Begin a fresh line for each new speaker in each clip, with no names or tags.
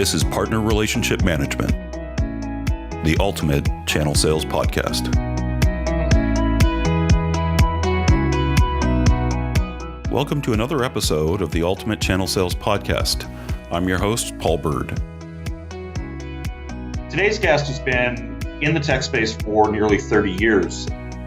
This is Partner Relationship Management, the ultimate channel sales podcast. Welcome to another episode of the Ultimate Channel Sales Podcast. I'm your host, Paul Bird.
Today's guest has been in the tech space for nearly 30 years.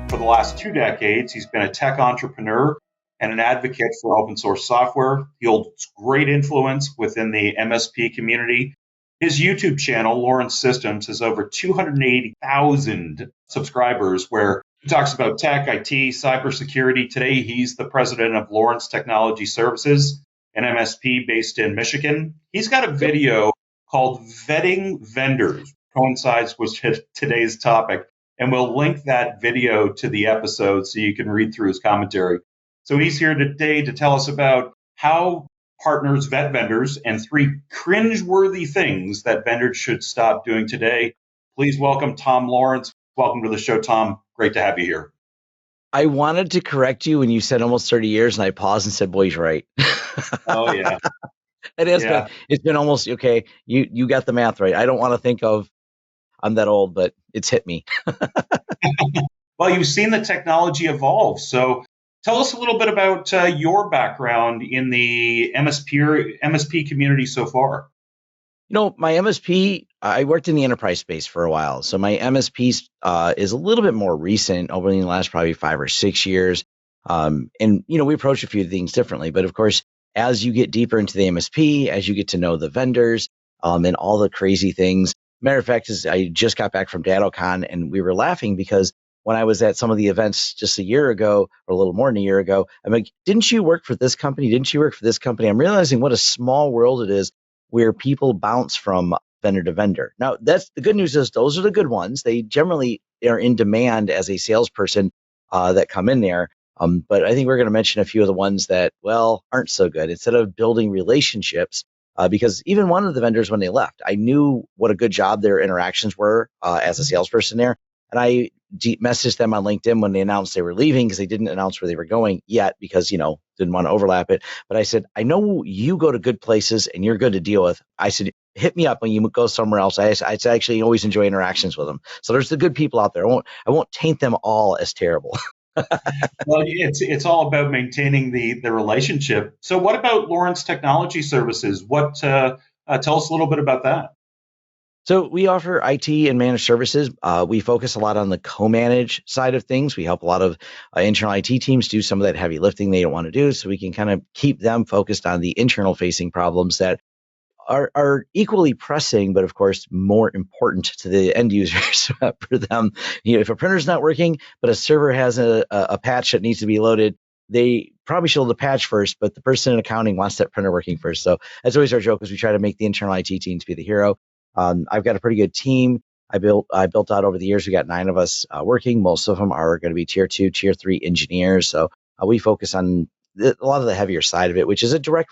For the last 2 decades, he's been a tech entrepreneur and an advocate for open source software. He holds great influence within the MSP community. His YouTube channel, Lawrence Systems, has over 280,000 subscribers where he talks about tech, IT, cybersecurity. Today, he's the president of Lawrence Technology Services, an MSP based in Michigan. He's got a video called Vetting Vendors, coincides with today's topic, and we'll link that video to the episode so you can read through his commentary. So he's here today to tell us about how partners vet vendors and 3 cringe-worthy things that vendors should stop doing today. Please welcome Tom Lawrence. Welcome to the show, Tom. Great to have you here.
I wanted to correct you when you said almost 30 years, and I paused and said, boy, he's right.
Oh, yeah.
It's been almost, okay, you got the math right. I don't want to think of, I'm that old, but it's hit me.
Well, you've seen the technology evolve. So tell us a little bit about your background in the MSP community so far.
You know, my MSP, I worked in the enterprise space for a while. So my MSP is a little bit more recent, over the last probably 5 or 6 years. And, you know, we approach a few things differently. But of course, as you get deeper into the MSP, as you get to know the vendors and all the crazy things. Matter of fact, I just got back from DattoCon and we were laughing because when I was at some of the events just a year ago, or a little more than a year ago, I'm like, didn't you work for this company? Didn't you work for this company? I'm realizing what a small world it is where people bounce from vendor to vendor. Now, that's the good news is those are the good ones. They generally are in demand as a salesperson that come in there. But I think we're going to mention a few of the ones that, well, aren't so good. Instead of building relationships, because even one of the vendors, when they left, I knew what a good job their interactions were as a salesperson there. And I messaged them on LinkedIn when they announced they were leaving because they didn't announce where they were going yet because, you know, didn't want to overlap it. But I said, I know you go to good places and you're good to deal with. I said, hit me up when you go somewhere else. I actually always enjoy interactions with them. So there's the good people out there. I won't taint them all as terrible.
Well, it's all about maintaining the relationship. So what about Lawrence Technology Services? Tell us a little bit about that.
So we offer IT and managed services. We focus a lot on the co-manage side of things. We help a lot of internal IT teams do some of that heavy lifting they don't want to do. So we can kind of keep them focused on the internal facing problems that are equally pressing, but of course, more important to the end users for them. You know, if a printer's not working, but a server has a patch that needs to be loaded, they probably should load the patch first, but the person in accounting wants that printer working first. So that's always our joke is we try to make the internal IT team to be the hero. I've got a pretty good team. I built out over the years. We got 9 of us working. Most of them are going to be tier 2, tier 3 engineers. So we focus on a lot of the heavier side of it, which is a direct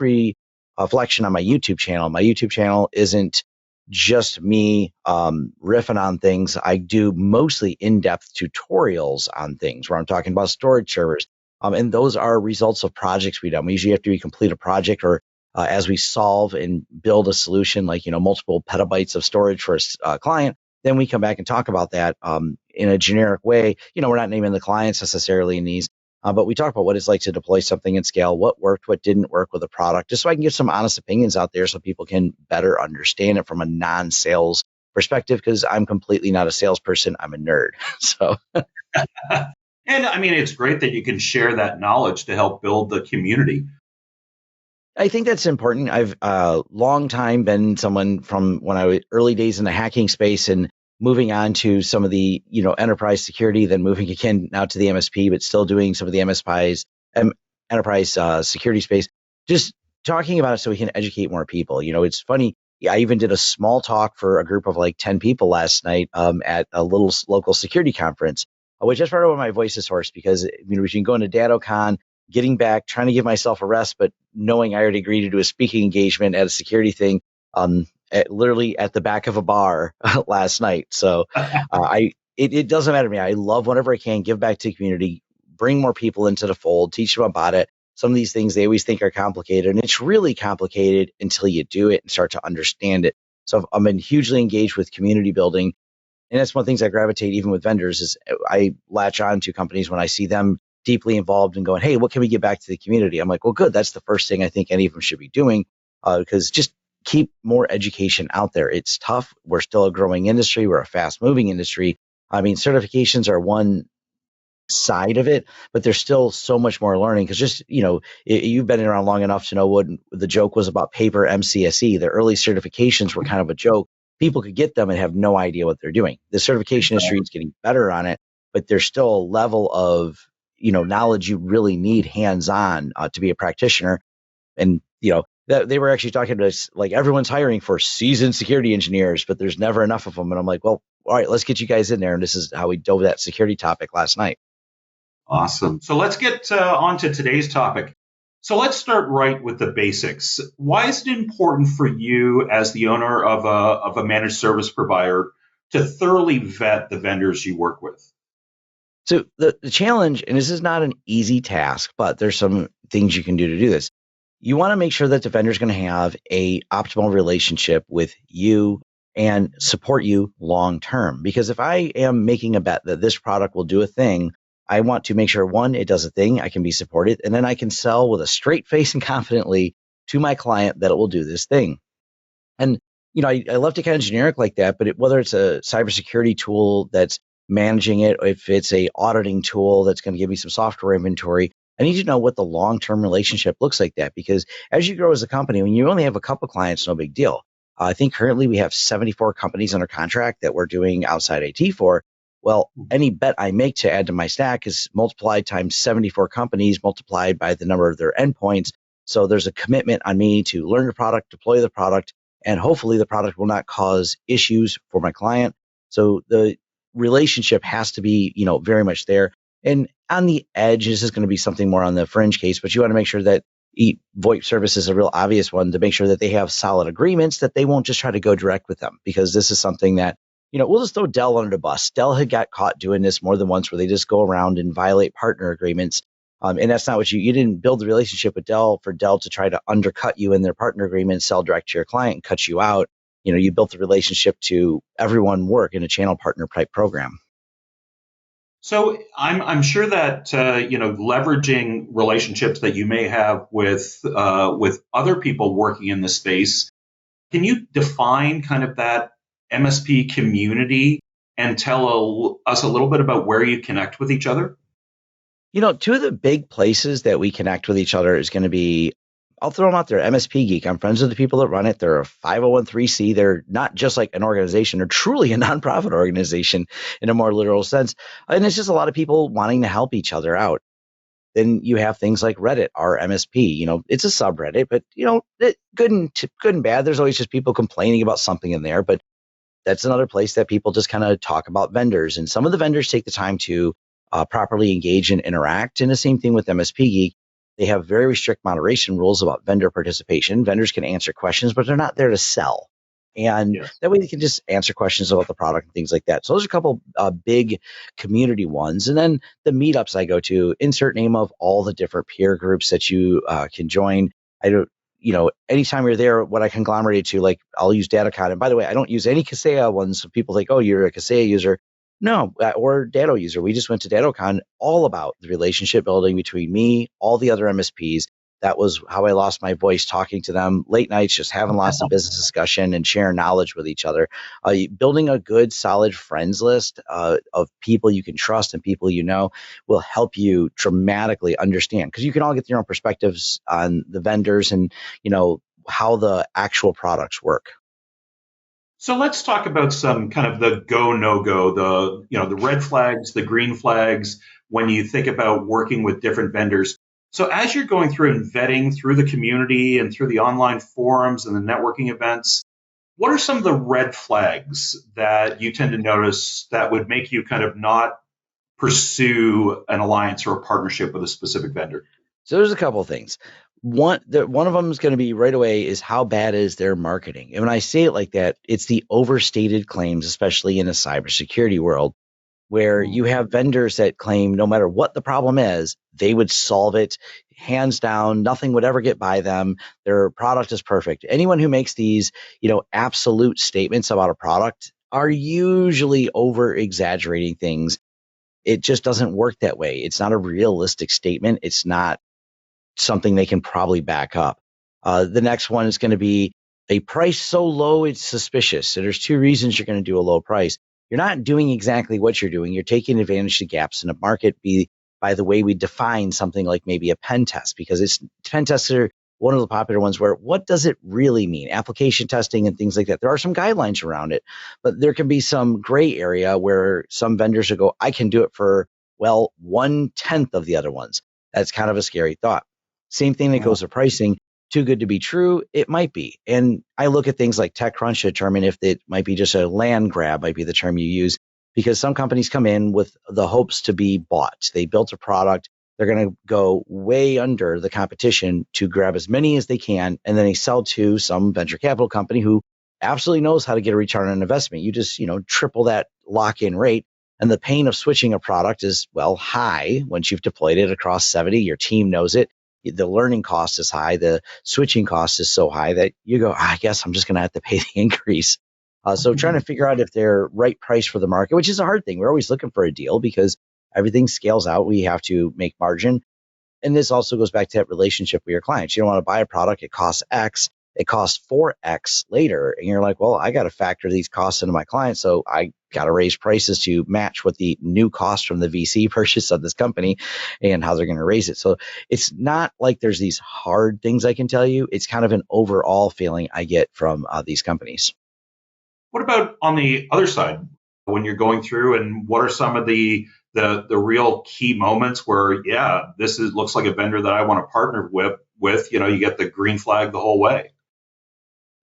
reflection on my YouTube channel. My YouTube channel isn't just me riffing on things. I do mostly in-depth tutorials on things where I'm talking about storage servers. And those are results of projects we've done. We usually have to complete a project or as we solve and build a solution like, you know, multiple petabytes of storage for a client, then we come back and talk about that in a generic way. You know, we're not naming the clients necessarily in these, but we talk about what it's like to deploy something at scale, what worked, what didn't work with a product, just so I can get some honest opinions out there so people can better understand it from a non-sales perspective, because I'm completely not a salesperson. I'm a nerd. So.
And I mean, it's great that you can share that knowledge to help build the community.
I think that's important. I've long time been someone from when I was early days in the hacking space and moving on to some of the, you know, enterprise security, then moving again now to the MSP, but still doing some of the enterprise security space, just talking about it so we can educate more people. You know, it's funny. I even did a small talk for a group of like 10 people last night at a little local security conference, which is part of why my voice is hoarse because, you know, between going to DattoCon, getting back, trying to give myself a rest, but knowing I already agreed to do a speaking engagement at a security thing, literally at the back of a bar last night. So it doesn't matter to me. I love whenever I can give back to the community, bring more people into the fold, teach them about it. Some of these things they always think are complicated, and it's really complicated until you do it and start to understand it. So I've been hugely engaged with community building. And that's one of the things I gravitate even with vendors is I latch on to companies when I see them deeply involved and going, hey, what can we get back to the community? I'm like, well, good. That's the first thing I think any of them should be doing, because just keep more education out there. It's tough. We're still a growing industry. We're a fast moving industry. I mean, certifications are one side of it, but there's still so much more learning because just, you've been around long enough to know what the joke was about paper MCSE. The early certifications were kind of a joke. People could get them and have no idea what they're doing. The certification industry is getting better on it, but there's still a level of, knowledge you really need hands-on to be a practitioner. And, that they were actually talking to us, like everyone's hiring for seasoned security engineers, but there's never enough of them. And I'm like, well, all right, let's get you guys in there. And this is how we dove that security topic last night.
Awesome. So let's get on to today's topic. So let's start right with the basics. Why is it important for you as the owner of a managed service provider to thoroughly vet the vendors you work with?
So the challenge, and this is not an easy task, but there's some things you can do to do this. You want to make sure that the vendor is going to have a optimal relationship with you and support you long term. Because if I am making a bet that this product will do a thing, I want to make sure, one, it does a thing, I can be supported, and then I can sell with a straight face and confidently to my client that it will do this thing. And, I left it kind of generic like that, but whether it's a cybersecurity tool that's managing it, or if it's a auditing tool that's going to give me some software inventory, I need to know what the long-term relationship looks like that, because as you grow as a company, when you only have a couple clients, no big deal. I think currently we have 74 companies under contract that we're doing outside IT for. Well, any bet I make to add to my stack is multiplied times 74 companies multiplied by the number of their endpoints. So there's a commitment on me to learn the product, deploy the product, and hopefully the product will not cause issues for my client. So the relationship has to be, very much there. And on the edge, this is going to be something more on the fringe case, but you want to make sure that VoIP service is a real obvious one, to make sure that they have solid agreements, that they won't just try to go direct with them, because this is something that, we'll just throw Dell under the bus. Dell had got caught doing this more than once, where they just go around and violate partner agreements. And that's not what you didn't build the relationship with Dell for Dell to try to undercut you in their partner agreement, sell direct to your client and cut you out. You built the relationship to everyone work in a channel partner type program.
So I'm sure that leveraging relationships that you may have with other people working in the space. Can you define kind of that MSP community and tell us a little bit about where you connect with each other?
Two of the big places that we connect with each other is going to be, I'll throw them out there, MSP Geek. I'm friends with the people that run it. They're a 501(c)(3). They're not just like an organization. They're truly a nonprofit organization in a more literal sense. And it's just a lot of people wanting to help each other out. Then you have things like Reddit, our MSP. It's a subreddit, but, good and bad. There's always just people complaining about something in there. But that's another place that people just kind of talk about vendors. And some of the vendors take the time to properly engage and interact. And the same thing with MSP Geek. They have very strict moderation rules about vendor participation. Vendors can answer questions, but they're not there to sell. And that way they can just answer questions about the product and things like that. So those are a couple big community ones. And then the meetups I go to, insert name of all the different peer groups that you can join. I don't, anytime you're there, what I conglomerate to, like I'll use Datacon. And by the way, I don't use any Kaseya ones. So people think, oh, you're a Kaseya user. No, or Datto user. We just went to DattoCon, all about the relationship building between me, all the other MSPs. That was how I lost my voice, talking to them late nights, just having lots of business discussion and sharing knowledge with each other. Building a good, solid friends list of people you can trust and people will help you dramatically understand, because you can all get your own perspectives on the vendors and how the actual products work.
So let's talk about some kind of the go, no go, the red flags, the green flags when you think about working with different vendors. So as you're going through and vetting through the community and through the online forums and the networking events, what are some of the red flags that you tend to notice that would make you kind of not pursue an alliance or a partnership with a specific vendor?
So there's a couple of things. One of them is going to be right away is how bad is their marketing? And when I say it like that, it's the overstated claims, especially in a cybersecurity world, where you have vendors that claim no matter what the problem is, they would solve it hands down. Nothing would ever get by them. Their product is perfect. Anyone who makes these, absolute statements about a product are usually over exaggerating things. It just doesn't work that way. It's not a realistic statement. It's not something they can probably back up. The next one is going to be a price so low it's suspicious. So there's two reasons you're going to do a low price. You're not doing exactly what you're doing. You're taking advantage of gaps in the market by the way we define something like maybe a pen test, because pen tests are one of the popular ones where what does it really mean? Application testing and things like that. There are some guidelines around it, but there can be some gray area where some vendors will go, I can do it for, 1/10 of the other ones. That's kind of a scary thought. Same thing that goes to pricing. Too good to be true, it might be. And I look at things like TechCrunch to determine if it might be just a land grab, might be the term you use, because some companies come in with the hopes to be bought. They built a product. They're going to go way under the competition to grab as many as they can. And then they sell to some venture capital company who absolutely knows how to get a return on investment. You just, triple that lock-in rate. And the pain of switching a product is, high once you've deployed it across 70. Your team knows it. The learning cost is high. The switching cost is so high that you go, I guess I'm just going to have to pay the increase. So trying to figure out if they're right price for the market, which is a hard thing. We're always looking for a deal because everything scales out. We have to make margin. And this also goes back to that relationship with your clients. You don't want to buy a product. It costs X. It costs 4X later. And you're like, I got to factor these costs into my clients. So I got to raise prices to match what the new cost from the VC purchase of this company and how they're going to raise it. So it's not like there's these hard things I can tell you. It's kind of an overall feeling I get from these companies.
What about on the other side when you're going through, and what are some of the real key moments where, looks like a vendor that I want to partner with, you get the green flag the whole way?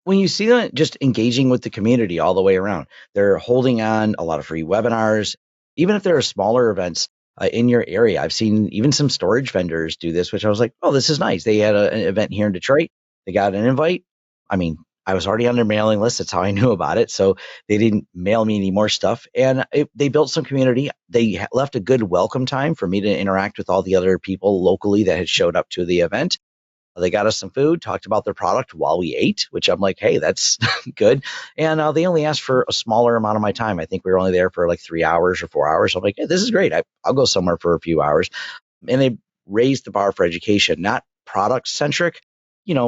When you see them just engaging with the community all the way around, they're holding on a lot of free webinars, even if there are smaller events in your area. I've seen even some storage vendors do this, which I was like, this is nice. They had an event here in Detroit. They got an invite. I mean, I was already on their mailing list. That's how I knew about it. So they didn't mail me any more stuff. And they built some community. They left a good welcome time for me to interact with all the other people locally that had showed up to the event. They got us some food, talked about their product while we ate, which I'm like, hey, that's good. And they only asked for a smaller amount of my time. I think we were only there for like 3 hours or 4 hours. So I'm like, hey, this is great. I'll go somewhere for a few hours. And they raised the bar for education, not product centric,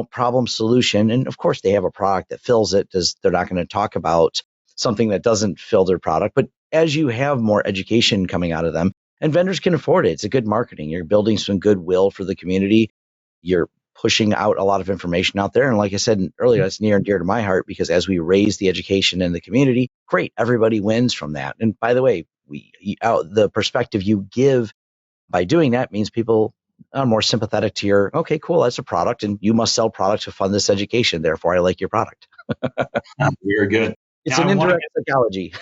problem solution. And of course, they have a product that fills it, because they're not going to talk about something that doesn't fill their product. But as you have more education coming out of them, and vendors can afford it, it's a good marketing. You're building some goodwill for the community. You're pushing out a lot of information out there. And like I said earlier, that's near and dear to my heart, because as we raise the education in the community, great, everybody wins from that. And by the way, the perspective you give by doing that means people are more sympathetic to your, okay, cool, that's a product, and you must sell products to fund this education. Therefore, I like your product.
Very good.
It's an indirect psychology.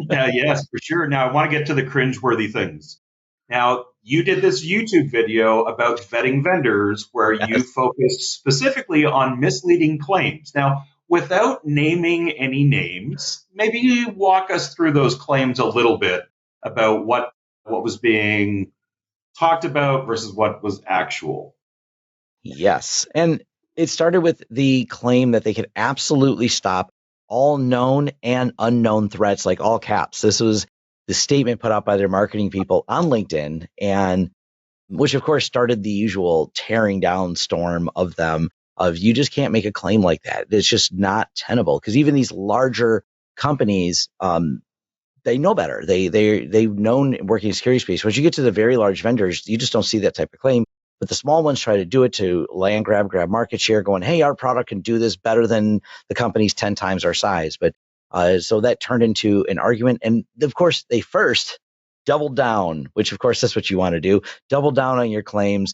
Yes, for sure. Now, I want to get to the cringe-worthy things. Now, you did this YouTube video about vetting vendors where you focused specifically on misleading claims. Now, without naming any names, maybe you walk us through those claims a little bit about what was being talked about versus what was actual.
Yes. And it started with the claim that they could absolutely stop all known and unknown threats, like all caps. This was the statement put out by their marketing people on LinkedIn, and which of course started the usual tearing down storm of them of, you just can't make a claim like that. It's just not tenable, because even these larger companies, they know better. They've known working in the security space. Once you get to the very large vendors, you just don't see that type of claim. But the small ones try to do it to land grab market share, going, hey, our product can do this better than the company's 10 times our size. But so that turned into an argument. And of course, they first doubled down, which of course, that's what you want to do. Double down on your claims,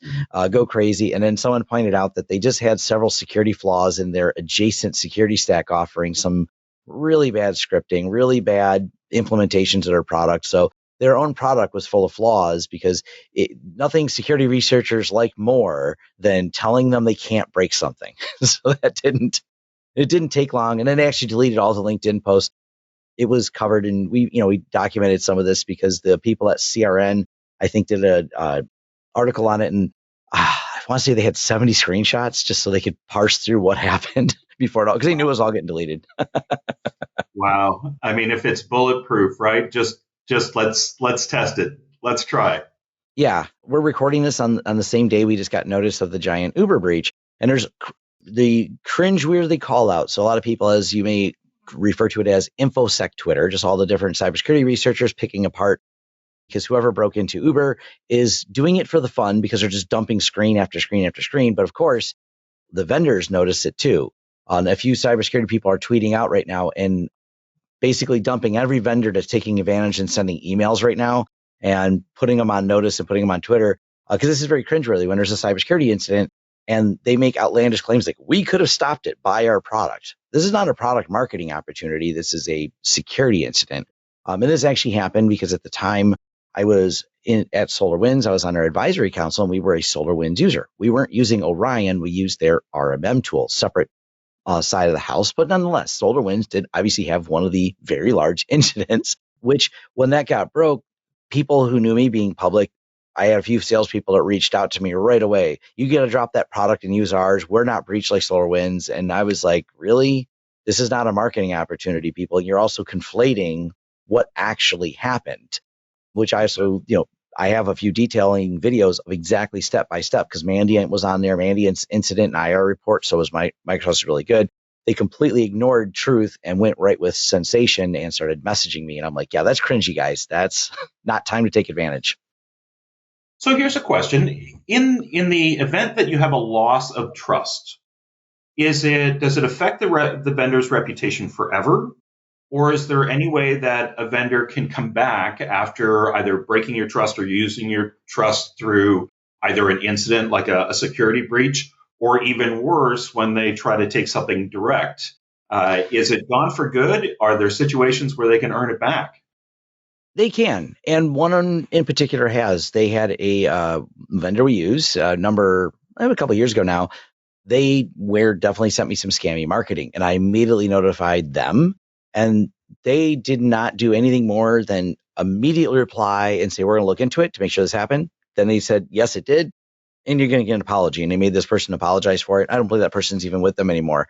go crazy. And then someone pointed out that they just had several security flaws in their adjacent security stack offering, some really bad scripting, really bad implementations of their product. So their own product was full of flaws, because nothing security researchers like more than telling them they can't break something. So it didn't take long. And then they actually deleted all the LinkedIn posts. it was covered, and we documented some of this because the people at CRN, I think, did a article on it, and I want to say they had 70 screenshots just so they could parse through what happened before it all, because they knew it was all getting deleted.
Wow. I mean, if it's bulletproof, right? Just let's test it. Let's try it.
Yeah, we're recording this on the same day we just got notice of the giant Uber breach, and there's the cringe-worthy call out. So a lot of people, as you may refer to it as InfoSec Twitter, just all the different cybersecurity researchers picking apart, because whoever broke into Uber is doing it for the fun because they're just dumping screen after screen after screen. But of course, the vendors notice it too. A few cybersecurity people are tweeting out right now and basically dumping every vendor that's taking advantage and sending emails right now and putting them on notice and putting them on Twitter. Because this is very cringeworthy when there's a cybersecurity incident and they make outlandish claims like, we could have stopped it, buy our product. This is not a product marketing opportunity. This is a security incident. And this actually happened because at the time I was at SolarWinds, I was on our advisory council, and we were a SolarWinds user. We weren't using Orion. We used their RMM tool, separate side of the house. But nonetheless, SolarWinds did obviously have one of the very large incidents, which when that got broke, people who knew me being public, I had a few salespeople that reached out to me right away. You got to drop that product and use ours. We're not breached like SolarWinds. And I was like, really? This is not a marketing opportunity, people. And you're also conflating what actually happened, which I also, I have a few detailing videos of exactly step by step, because Mandiant was on there, Mandiant's incident and IR report. So was Microsoft's really good. They completely ignored truth and went right with sensation and started messaging me. And I'm like, yeah, that's cringy, guys. That's not time to take advantage.
So here's a question. In the event that you have a loss of trust, does it affect the vendor's reputation forever? Or is there any way that a vendor can come back after either breaking your trust or using your trust through either an incident like a security breach, or even worse, when they try to take something direct? Is it gone for good? Are there situations where they can earn it back?
They can. And one in particular has. They had a vendor we use, a couple of years ago now. They definitely sent me some scammy marketing, and I immediately notified them. And they did not do anything more than immediately reply and say, we're going to look into it to make sure this happened. Then they said, yes, it did. And you're going to get an apology. And they made this person apologize for it. I don't believe that person's even with them anymore.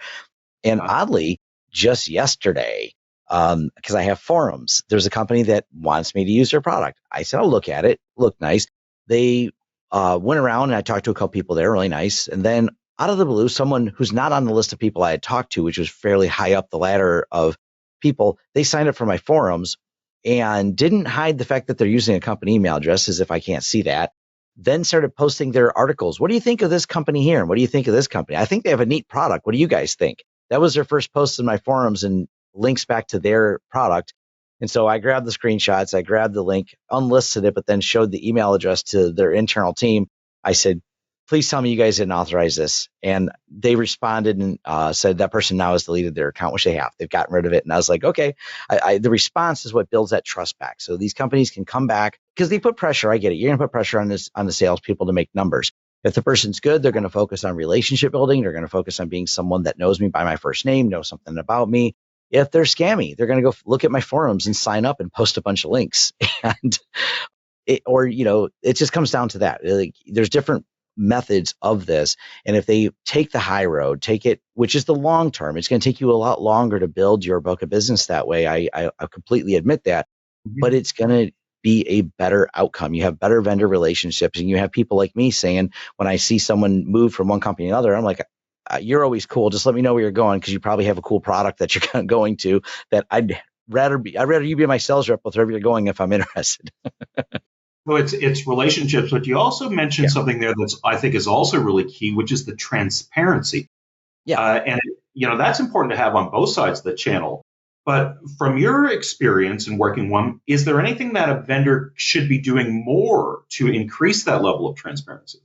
And oddly, just yesterday, because I have forums, there's a company that wants me to use their product. I said, I'll look at it. Looked nice. They went around and I talked to a couple people there, really nice. And then out of the blue, someone who's not on the list of people I had talked to, which was fairly high up the ladder of people, they signed up for my forums and didn't hide the fact that they're using a company email address, as if I can't see that. Then started posting their articles. What do you think of this company here? And what do you think of this company? I think they have a neat product. What do you guys think? That was their first post in my forums and links back to their product. And so I grabbed the screenshots, I grabbed the link, unlisted it, but then showed the email address to their internal team. I said, please tell me you guys didn't authorize this. And they responded and said that person now has deleted their account, which they have. They've gotten rid of it. And I was like, okay, the response is what builds that trust back. So these companies can come back because they put pressure. I get it. You're going to put pressure on the salespeople to make numbers. If the person's good, they're going to focus on relationship building. They're going to focus on being someone that knows me by my first name, knows something about me. If they're scammy, they're going to go look at my forums and sign up and post a bunch of links. And it just comes down to that. Like, there's different methods of this. And if they take the high road, take it, which is the long term, it's going to take you a lot longer to build your book of business that way. I completely admit that, but it's going to be a better outcome. You have better vendor relationships, and you have people like me saying, when I see someone move from one company to another, I'm like, you're always cool. Just let me know where you're going, because you probably have a cool product that you're going to, that I'd rather you be my sales rep with wherever you're going if I'm interested.
Well, it's relationships, but you also mentioned something there that's, I think, is also really key, which is the transparency.
Yeah,
and that's important to have on both sides of the channel. But from your experience in working one, is there anything that a vendor should be doing more to increase that level of transparency?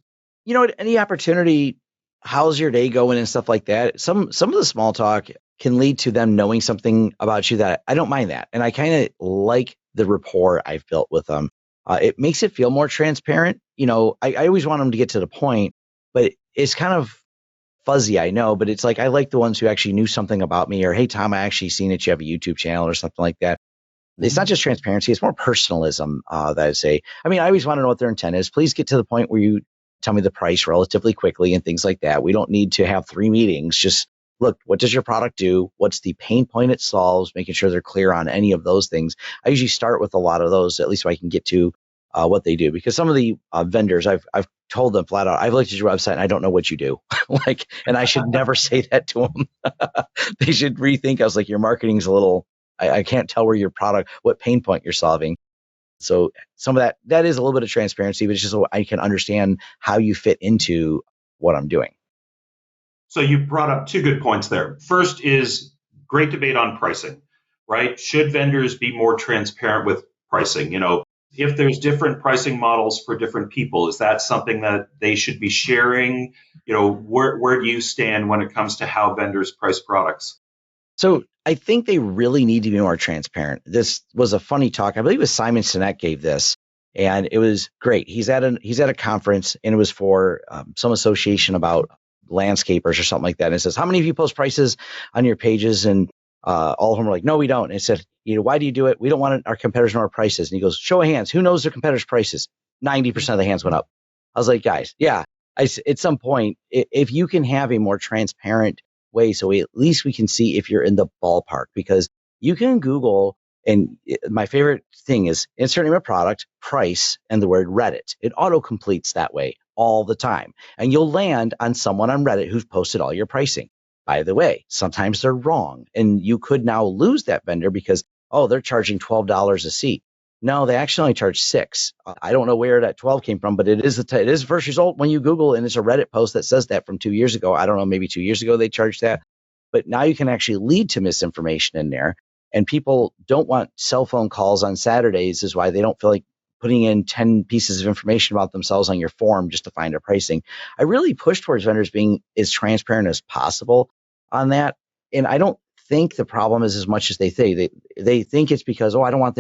Any opportunity, how's your day going and stuff like that. Some of the small talk can lead to them knowing something about you that I don't mind that. And I kind of like the rapport I've built with them. It makes it feel more transparent. I always want them to get to the point, but it's kind of fuzzy, I know, but it's like I like the ones who actually knew something about me, or hey, Tom, I actually seen that you have a YouTube channel or something like that. It's not just transparency; it's more personalism. That I say. I mean, I always want to know what their intent is. Please get to the point where you tell me the price relatively quickly and things like that. We don't need to have 3 meetings. Just look, what does your product do? What's the pain point it solves? Making sure they're clear on any of those things. I usually start with a lot of those, at least so I can get to what they do. Because some of the vendors, I've told them flat out, I've looked at your website and I don't know what you do. Like, and I should never say that to them. They should rethink. I was like, your marketing's a little. I can't tell where your product, what pain point you're solving. So some of that is a little bit of transparency, but it's just so I can understand how you fit into what I'm doing.
So you brought up 2 good points there. First is great debate on pricing, right? Should vendors be more transparent with pricing? If there's different pricing models for different people, is that something that they should be sharing? Where do you stand when it comes to how vendors price products?
So I think they really need to be more transparent. This was a funny talk. I believe it was Simon Sinek gave this, and it was great. He's at a conference, and it was for some association about landscapers or something like that. And it says, how many of you post prices on your pages? And all of them were like, no, we don't. And it said, why do you do it? We don't want our competitors to know our prices. And he goes, show of hands, who knows their competitors' prices? 90% of the hands went up. I was like, guys, yeah. At some point, if you can have a more transparent way, so at least we can see if you're in the ballpark, because you can Google, and my favorite thing is insert name of product, price, and the word Reddit. It auto completes that way all the time, and you'll land on someone on Reddit who's posted all your pricing. By the way, sometimes they're wrong, and you could now lose that vendor because they're charging $12 a seat. No, they actually only charge $6. I don't know where that 12 came from, but it is it is the first result when you Google, and it's a Reddit post that says that from 2 years ago. I don't know, maybe 2 years ago they charged that, but now you can actually lead to misinformation in there. And people don't want cell phone calls on Saturdays, is why they don't feel like putting in 10 pieces of information about themselves on your form just to find a pricing. I really push towards vendors being as transparent as possible on that. And I don't think the problem is as much as they think. They think it's because, I don't want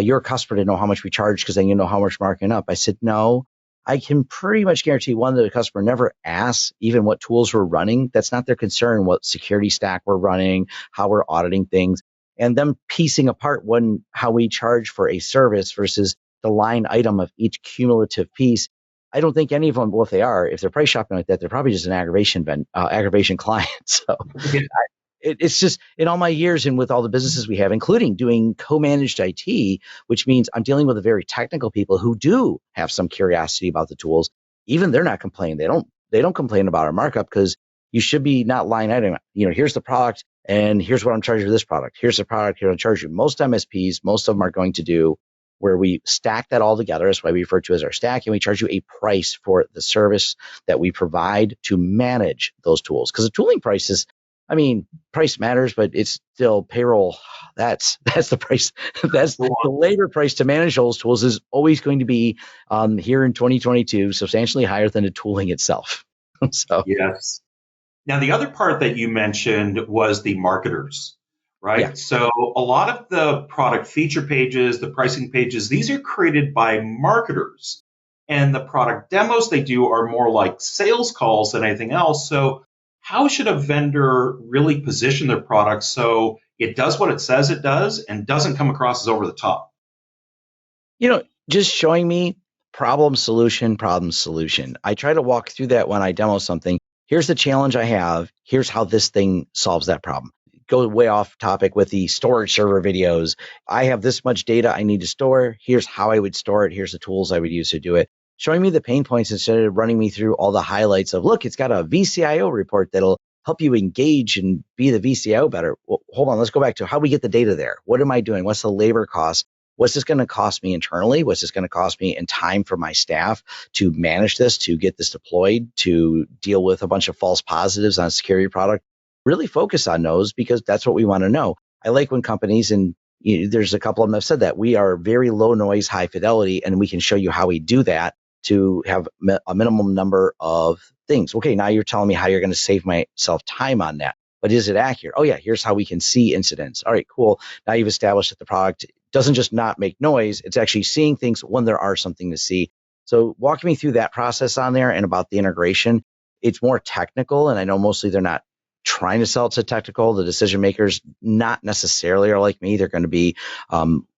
your customer to know how much we charge because then you know how much marking up. I said, no, I can pretty much guarantee that the customer never asks even what tools we're running. That's not their concern, what security stack we're running, how we're auditing things, and them piecing apart how we charge for a service versus the line item of each cumulative piece. I don't think any of them, if they're price shopping like that, they're probably just an aggravation client. So it's just, in all my years and with all the businesses we have, including doing co-managed IT, which means I'm dealing with the very technical people who do have some curiosity about the tools. Even they're not complaining. They don't complain about our markup, because you should be not line item. Here's the product and here's what I'm charging for this product. Here's the product here I'm charging you. Most MSPs, most of them are going to do where we stack that all together. That's why we refer to it as our stack, and we charge you a price for the service that we provide to manage those tools. Because the tooling prices, price matters, but it's still payroll. That's the price. That's the labor price to manage those tools is always going to be here in 2022 substantially higher than the tooling itself. So
yes. Now, the other part that you mentioned was the marketers, right?
Yeah.
So a lot of the product feature pages, the pricing pages, these are created by marketers. And the product demos they do are more like sales calls than anything else. So how should a vendor really position their product so it does what it says it does and doesn't come across as over the top?
Just showing me problem, solution. I try to walk through that when I demo something. Here's the challenge I have. Here's how this thing solves that problem. Go way off topic with the storage server videos. I have this much data I need to store. Here's how I would store it. Here's the tools I would use to do it. Showing me the pain points instead of running me through all the highlights of, look, it's got a VCIO report that'll help you engage and be the VCIO better. Well, hold on, let's go back to how we get the data there. What am I doing? What's the labor cost? What's this going to cost me internally? What's this going to cost me in time for my staff to manage this, to get this deployed, to deal with a bunch of false positives on a security product? Really focus on those, because that's what we want to know. I like when companies, and there's a couple of them that have said that we are very low noise, high fidelity, and we can show you how we do that to have a minimum number of things. Okay, now you're telling me how you're going to save myself time on that. But is it accurate? Oh yeah, here's how we can see incidents. All right, cool. Now you've established that the product doesn't just not make noise, it's actually seeing things when there are something to see. So walking me through that process on there and about the integration, it's more technical, and I know mostly they're not trying to sell it to technical. The decision makers not necessarily are like me. They're going to be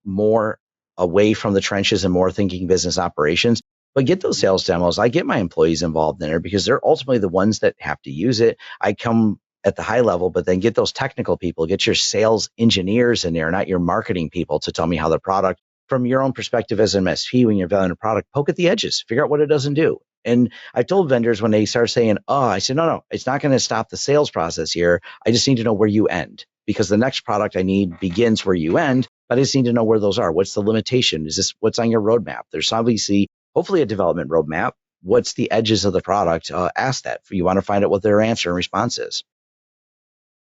more away from the trenches and more thinking business operations. But get those sales demos. I get my employees involved in there because they're ultimately the ones that have to use it. I come at the high level, but then get those technical people, get your sales engineers in there, not your marketing people, to tell me how the product, from your own perspective as an MSP, when you're valuing a product, poke at the edges, figure out what it doesn't do. And I told vendors when they start saying, I said, no, it's not going to stop the sales process here. I just need to know where you end, because the next product I need begins where you end, but I just need to know where those are. What's the limitation? Is this what's on your roadmap? There's obviously, hopefully, a development roadmap. What's the edges of the product? Ask that. You want to find out what their answer and response is.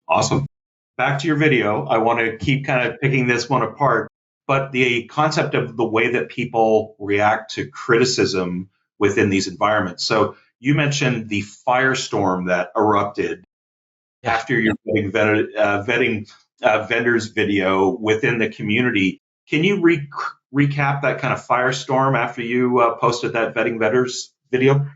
Awesome. Back to your video. I want to keep kind of picking this one apart, but the concept of the way that people react to criticism within these environments. So you mentioned the firestorm that erupted after your vetting vendors video within the community. Can you recap that kind of firestorm after you posted that vetting vendors video?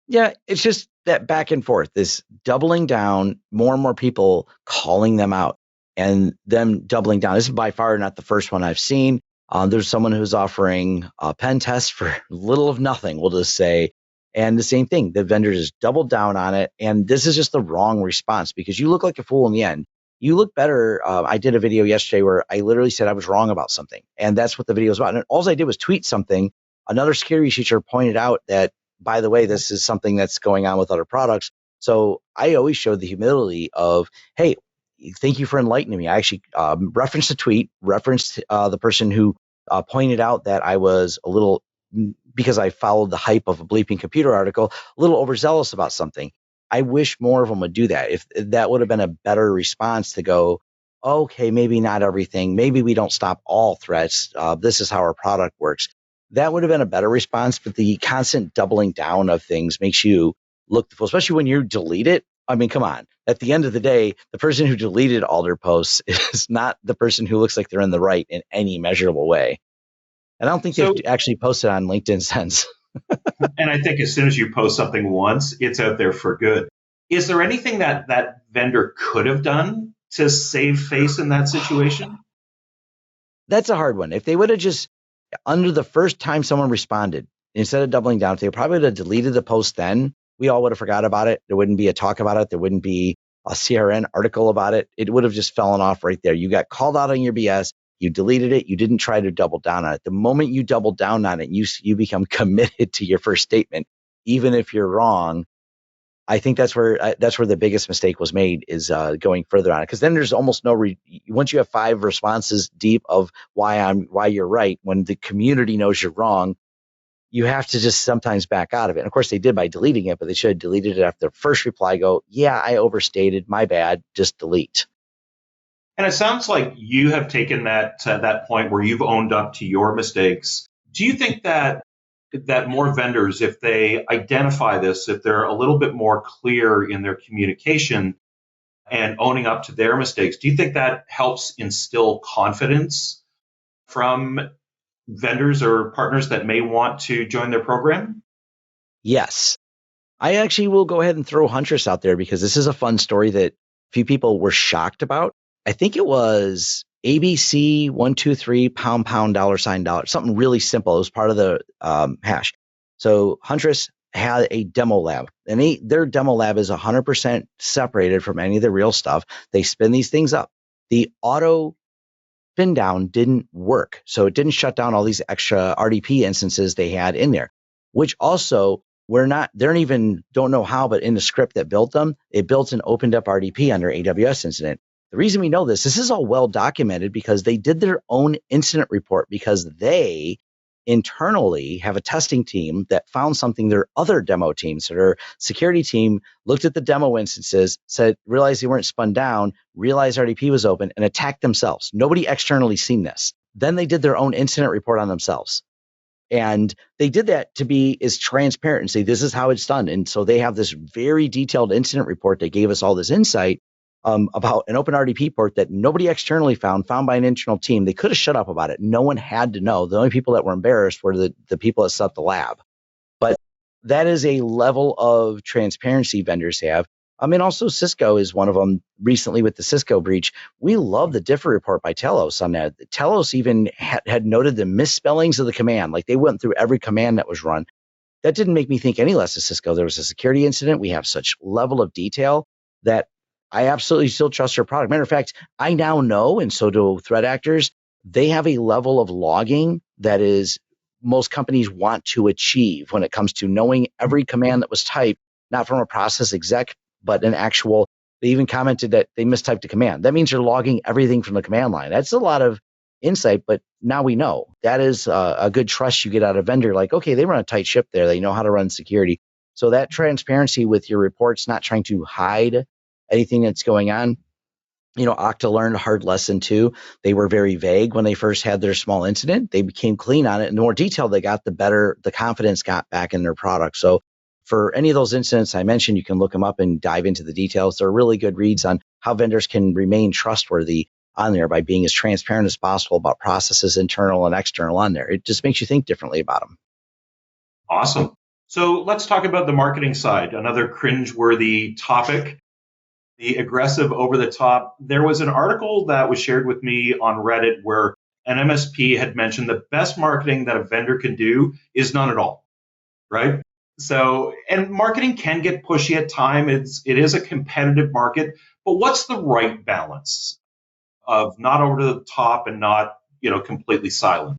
Yeah, it's just that back and forth, this doubling down, more and more people calling them out and them doubling down. This is by far not the first one I've seen. There's someone who's offering a pen test for little of nothing, we'll just say. And the same thing, the vendor just doubled down on it. And this is just the wrong response, because you look like a fool in the end. You look better. I did a video yesterday where I literally said I was wrong about something. And that's what the video was about. And all I did was tweet something. Another security teacher pointed out that, by the way, this is something that's going on with other products. So I always showed the humility of, hey, thank you for enlightening me. I actually referenced the tweet, referenced the person who pointed out that I was a little, because I followed the hype of a bleeping computer article, a little overzealous about something. I wish more of them would do that. If that would have been a better response to go, okay, maybe not everything. Maybe we don't stop all threats. This is how our product works. That would have been a better response. But the constant doubling down of things makes you look the fool, especially when you delete it. I mean, come on. At the end of the day, the person who deleted all their posts is not the person who looks like they're in the right in any measurable way. And I don't think they've actually posted on LinkedIn since.
And I think as soon as you post something once, it's out there for good. Is there anything that that vendor could have done to save face in that situation?
That's a hard one. If they would have just, under the first time someone responded, instead of doubling down, if they probably would have deleted the post then, we all would have forgot about it. There wouldn't be a talk about it. There wouldn't be a CRN article about it. It would have just fallen off right there. You got called out on your BS. You deleted it. You didn't try to double down on it. The moment you double down on it, you become committed to your first statement, even if you're wrong. I think that's where the biggest mistake was made, is going further on it. Because then there's almost no once you have 5 responses deep of why you're right, when the community knows you're wrong, you have to just sometimes back out of it. And of course they did by deleting it, but they should have deleted it after the first reply. Go, yeah, I overstated, my bad, just delete.
And it sounds like you have taken that to that point where you've owned up to your mistakes. Do you think that more vendors, if they identify this, if they're a little bit more clear in their communication and owning up to their mistakes, do you think that helps instill confidence from vendors or partners that may want to join their program?
Yes. I actually will go ahead and throw Huntress out there, because this is a fun story that a few people were shocked about. I think it was ABC 123 pound $, something really simple. It was part of the hash. So Huntress had a demo lab, and their demo lab is 100% separated from any of the real stuff. They spin these things up. The auto spin down didn't work, so it didn't shut down all these extra RDP instances they had in there, which also don't know how, but in the script that built them, it built and opened up RDP under AWS incident. The reason we know this is all well documented, because they did their own incident report, because they internally have a testing team that found something their other demo teams, so their security team looked at the demo instances, realized they weren't spun down, realized RDP was open, and attacked themselves. Nobody externally seen this. Then they did their own incident report on themselves. And they did that to be as transparent and say, this is how it's done. And so they have this very detailed incident report that gave us all this insight about an open RDP port that nobody externally found by an internal team. They could have shut up about it. No one had to know. The only people that were embarrassed were the people that set up the lab. But that is a level of transparency vendors have. I mean, also Cisco is one of them. Recently with the Cisco breach, we love the differ report by Telos on that. Telos even had noted the misspellings of the command. Like they went through every command that was run. That didn't make me think any less of Cisco. There was a security incident. We have such level of detail that I absolutely still trust their product. Matter of fact, I now know, and so do threat actors, they have a level of logging that is most companies want to achieve when it comes to knowing every command that was typed, not from a process exec, but an actual. They even commented that they mistyped a command. That means you're logging everything from the command line. That's a lot of insight, but now we know that is a good trust you get out of vendor. Like, okay, they run a tight ship there. They know how to run security. So that transparency with your reports, not trying to hide anything that's going on. Okta learned a hard lesson too. They were very vague when they first had their small incident. They became clean on it. And the more detail they got, the better the confidence got back in their product. So for any of those incidents I mentioned, you can look them up and dive into the details. They're really good reads on how vendors can remain trustworthy on there by being as transparent as possible about processes, internal and external on there. It just makes you think differently about them.
Awesome. So let's talk about the marketing side, another cringe-worthy topic. The aggressive over the top. There was an article that was shared with me on Reddit where an MSP had mentioned the best marketing that a vendor can do is none at all, right? So, and marketing can get pushy at times. It is a competitive market, but what's the right balance of not over the top and not, completely silent?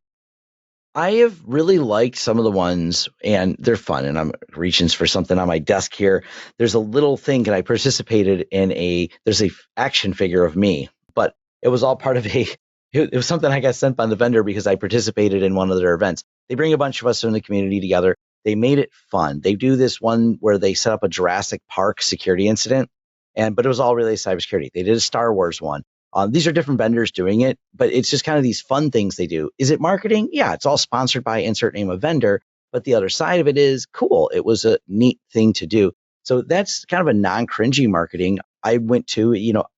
I have really liked some of the ones, and they're fun, and I'm reaching for something on my desk here. There's a little thing, and I participated in there's a action figure of me, but it was all part of it was something I got sent by the vendor because I participated in one of their events. They bring a bunch of us in the community together. They made it fun. They do this one where they set up a Jurassic Park security incident, but it was all really cybersecurity. They did a Star Wars one. These are different vendors doing it, but it's just kind of these fun things they do. Is it marketing? Yeah, it's all sponsored by insert name of vendor, but the other side of it is cool. It was a neat thing to do. So that's kind of a non-cringy marketing. I went to,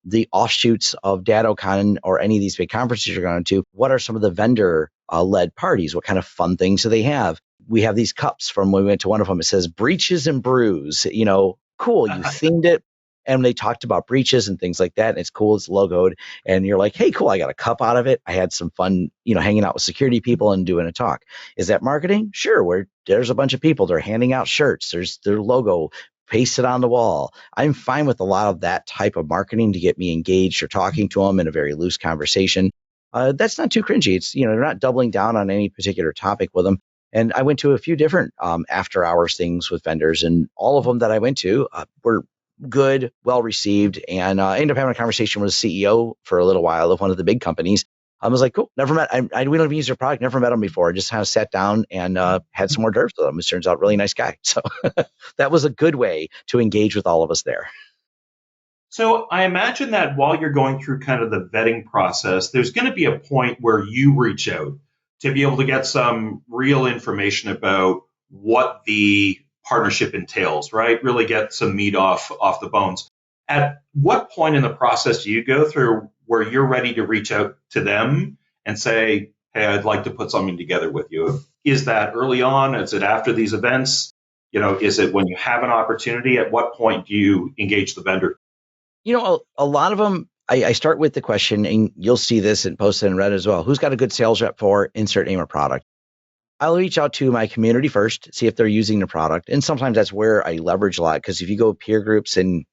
the offshoots of DattoCon or any of these big conferences you're going to. What are some of the vendor led parties? What kind of fun things do they have? We have these cups from when we went to one of them. It says breaches and brews, cool. You themed it. And they talked about breaches and things like that. And it's cool. It's logoed. And you're like, hey, cool. I got a cup out of it. I had some fun, hanging out with security people and doing a talk. Is that marketing? Sure. There's a bunch of people. They're handing out shirts. There's their logo pasted on the wall. I'm fine with a lot of that type of marketing to get me engaged or talking to them in a very loose conversation. That's not too cringy. It's, they're not doubling down on any particular topic with them. And I went to a few different after hours things with vendors, and all of them that I went to were good, well received, and I ended up having a conversation with the CEO for a little while of one of the big companies. I was like, cool, never met. We don't even use their product, never met him before. Just kind of sat down and had some hors d'oeuvres with him. It turns out really nice guy. So that was a good way to engage with all of us there.
So I imagine that while you're going through kind of the vetting process, there's going to be a point where you reach out to be able to get some real information about what the partnership entails, right? Really get some meat off the bones. At what point in the process do you go through where you're ready to reach out to them and say, hey, I'd like to put something together with you? Is that early on? Is it after these events? Is it when you have an opportunity? At what point do you engage the vendor?
A lot of them, I start with the question, and you'll see this and posted in Reddit as well. Who's got a good sales rep for insert name or product? I'll reach out to my community first, see if they're using the product. And sometimes that's where I leverage a lot, because if you go peer groups and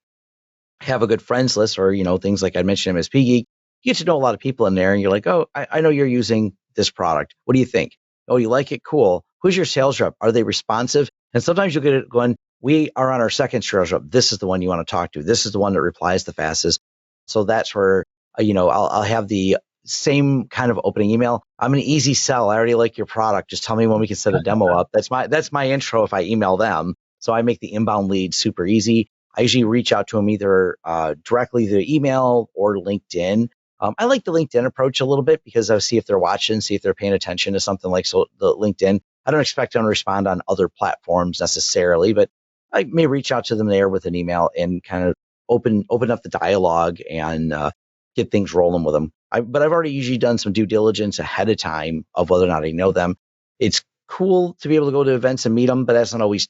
have a good friends list, or, things like I mentioned, MSP Geek, you get to know a lot of people in there, and you're like, oh, I know you're using this product. What do you think? Oh, you like it? Cool. Who's your sales rep? Are they responsive? And sometimes you'll get it going, we are on our second sales rep. This is the one you want to talk to. This is the one that replies the fastest. So that's where, I'll have the same kind of opening email. I'm an easy sell. I already like your product. Just tell me when we can set a demo up. That's my intro if I email them. So I make the inbound lead super easy. I usually reach out to them either directly through email or LinkedIn. I like the LinkedIn approach a little bit because I see if they're watching, see if they're paying attention to something like the LinkedIn. I don't expect them to respond on other platforms necessarily, but I may reach out to them there with an email and kind of open up the dialogue and get things rolling with them. But I've already usually done some due diligence ahead of time of whether or not I know them. It's cool to be able to go to events and meet them, but that's not always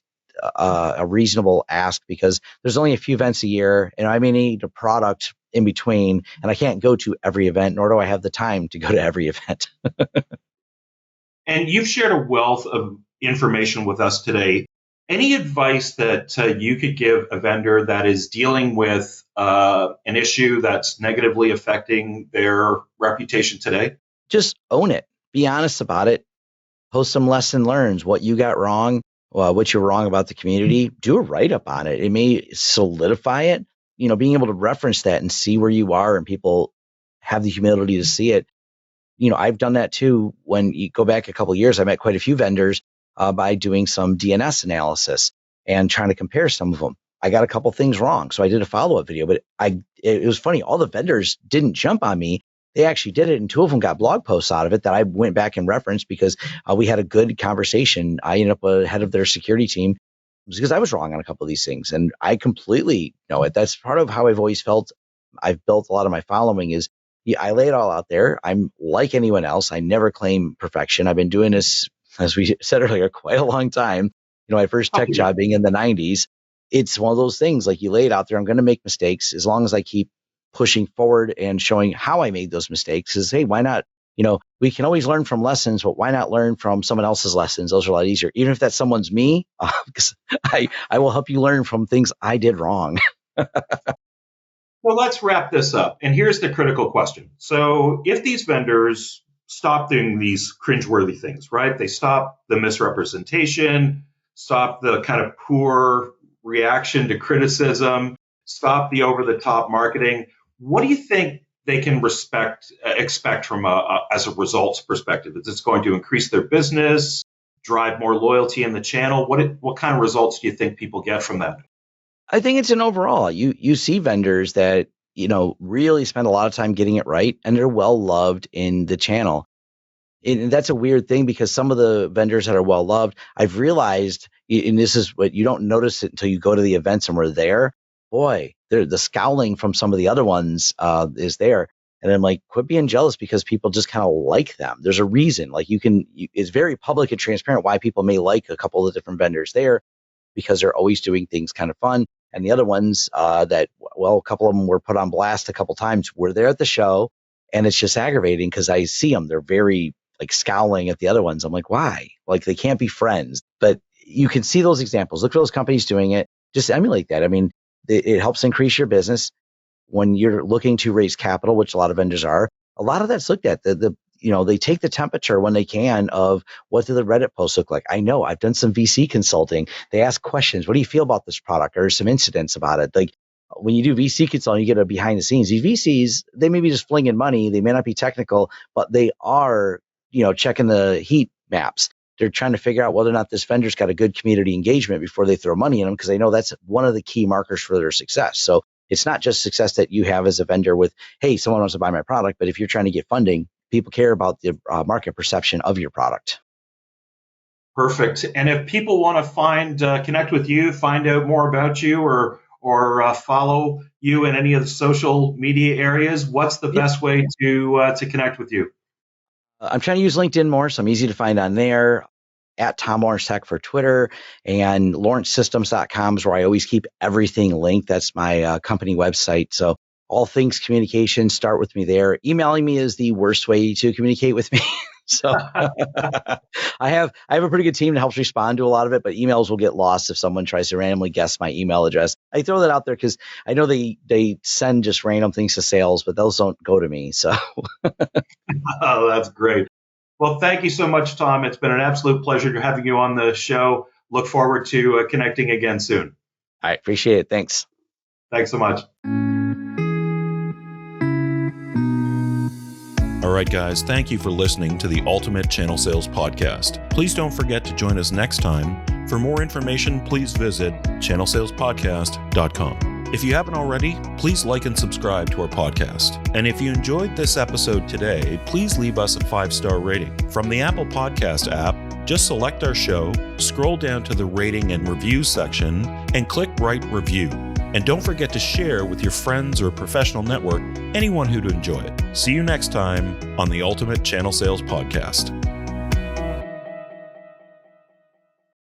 a reasonable ask because there's only a few events a year, and I may need a product in between, and I can't go to every event, nor do I have the time to go to every event.
And you've shared a wealth of information with us today. Any advice that you could give a vendor that is dealing with an issue that's negatively affecting their reputation today?
Just own it. Be honest about it. Post some lesson learns, what you got wrong, what you're wrong about the community. Do a write-up on it. It may solidify it. Being able to reference that and see where you are and people have the humility to see it. I've done that too. When you go back a couple of years, I met quite a few vendors by doing some DNS analysis and trying to compare some of them. I got a couple things wrong, so I did a follow-up video. But it was funny. All the vendors didn't jump on me. They actually did it, and two of them got blog posts out of it that I went back and referenced because we had a good conversation. I ended up head of their security team because I was wrong on a couple of these things, and I completely know it. That's part of how I've always felt. I've built a lot of my following is I lay it all out there. I'm like anyone else. I never claim perfection. I've been doing this, as we said earlier, quite a long time. My first tech job being in the 90s. It's one of those things like you lay it out there. I'm going to make mistakes as long as I keep pushing forward and showing how I made those mistakes. Is hey, why not? We can always learn from lessons, but why not learn from someone else's lessons? Those are a lot easier. Even if that someone's me, because I will help you learn from things I did wrong.
Well, let's wrap this up. And here's the critical question. So if these vendors stop doing these cringeworthy things, right? They stop the misrepresentation, stop the kind of poor reaction to criticism, stop the over-the-top marketing. What do you think they can expect from as a results perspective? Is this going to increase their business, drive more loyalty in the channel? What kind of results do you think people get from that?
I think it's an overall. You see vendors that, really spend a lot of time getting it right, and they're well loved in the channel. And that's a weird thing because some of the vendors that are well loved, I've realized, and this is what you don't notice it until you go to the events and we're there. Boy, the scowling from some of the other ones is there. And I'm like, quit being jealous because people just kind of like them. There's a reason. Like it's very public and transparent why people may like a couple of different vendors there because they're always doing things kind of fun. And the other ones a couple of them were put on blast a couple times. We're there at the show, and it's just aggravating because I see them. They're very like scowling at the other ones. I'm like, why? Like they can't be friends. But you can see those examples. Look for those companies doing it. Just emulate that. I mean, it helps increase your business when you're looking to raise capital, which a lot of vendors are. A lot of that's looked at. They take the temperature when they can of what do the Reddit posts look like. I know I've done some VC consulting. They ask questions. What do you feel about this product? Or some incidents about it. Like when you do VC consulting, you get a behind the scenes. These VCs, they may be just flinging money. They may not be technical, but they are, checking the heat maps. They're trying to figure out whether or not this vendor's got a good community engagement before they throw money in them because they know that's one of the key markers for their success. So it's not just success that you have as a vendor with, hey, someone wants to buy my product, but if you're trying to get funding, people care about the market perception of your product.
Perfect. And if people want to connect with you, find out more about you, or follow you in any of the social media areas, what's the best way to connect with you?
I'm trying to use LinkedIn more, so I'm easy to find on there. At Tom Lawrence Tech for Twitter, and lawrencesystems.com is where I always keep everything linked. That's my company website. So all things communication start with me there. Emailing me is the worst way to communicate with me. So I have a pretty good team that helps respond to a lot of it, but emails will get lost if someone tries to randomly guess my email address. I throw that out there because I know they send just random things to sales, but those don't go to me. So
Oh, that's great. Well, thank you so much, Tom. It's been an absolute pleasure having you on the show. Look forward to connecting again soon.
I appreciate it. Thanks.
Thanks so much.
All right, guys, thank you for listening to the Ultimate Channel Sales Podcast. Please don't forget to join us next time. For more information, please visit channelsalespodcast.com. If you haven't already, please like and subscribe to our podcast. And if you enjoyed this episode today, please leave us a 5-star rating. From the Apple Podcast app, just select our show, scroll down to the rating and review section, and click Write Review. And don't forget to share with your friends or professional network anyone who'd enjoy it. See you next time on the Ultimate Channel Sales Podcast.